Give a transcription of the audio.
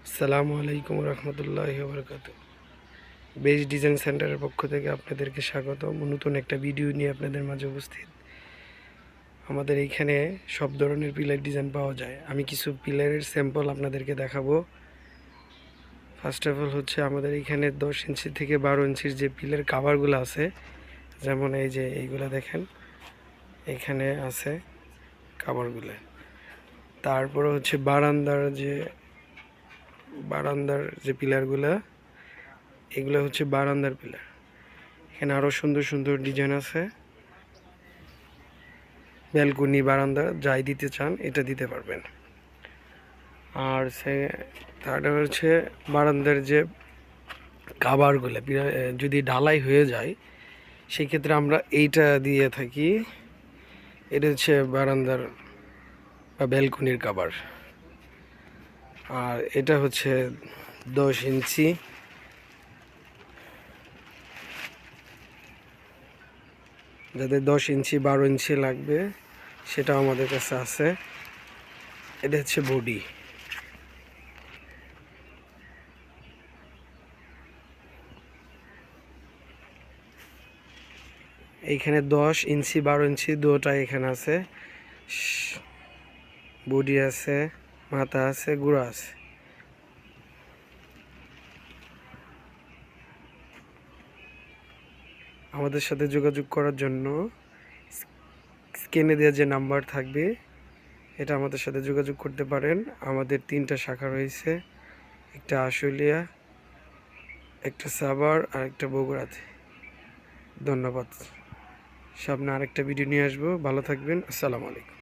আসসালামু আলাইকুম রহমতুল্লাহি ওয়া বারাকাতুহু। বেস্ট ডিজাইন সেন্টারের পক্ষ থেকে আপনাদেরকে স্বাগতম। নতুন একটা ভিডিও নিয়ে আপনাদের মাঝে উপস্থিত। আমাদের এইখানে সব ধরনের পিলার ডিজাইন পাওয়া যায়। আমি কিছু পিলারের স্যাম্পল আপনাদেরকে দেখাবো। ফার্স্ট অফ অল হচ্ছে আমাদের এইখানে 10 ইঞ্চি থেকে 12 ইঞ্চির যে পিলার কাভারগুলো আছে, যেমন এই যে এইগুলা দেখেন, এখানে আছে কাভারগুলো। তারপরে হচ্ছে বারান্দার যে পিলারগুলা, এগুলো হচ্ছে বারান্দার পিলার। এখানে আরও সুন্দর সুন্দর ডিজাইন আছে। ব্যালকনি, বারান্দা যাই দিতে চান এটা দিতে পারবেন। আর তারটা হচ্ছে বারান্দার যে কাভারগুলো যদি ঢালাই হয়ে যায় সেক্ষেত্রে আমরা এইটা দিয়ে থাকি। এটা হচ্ছে বারান্দার বা ব্যালকনির কাভার। আর এটা হচ্ছে 10 ইঞ্চি। যাদের 10 ইঞ্চি 12 ইঞ্চি লাগবে সেটাও আমাদের কাছে আছে। এটা হচ্ছে বডি। এইখানে 10 ইঞ্চি 12 ইঞ্চি দুটোটাই এখানে আছে। বডি আছে, মাথা আছে, গুঁড়া আছে। আমাদের সাথে যোগাযোগ করার জন্য স্ক্রিনে দেওয়া যে নাম্বার থাকবে এটা আমাদের সাথে যোগাযোগ করতে পারেন। আমাদের 3টা শাখা রয়েছে, একটা আশুলিয়া, একটা সাভার আর একটা বগুড়াতে। ধন্যবাদ। সামনে আরেকটা ভিডিও নিয়ে আসবো। ভালো থাকবেন। আসসালামু আলাইকুম।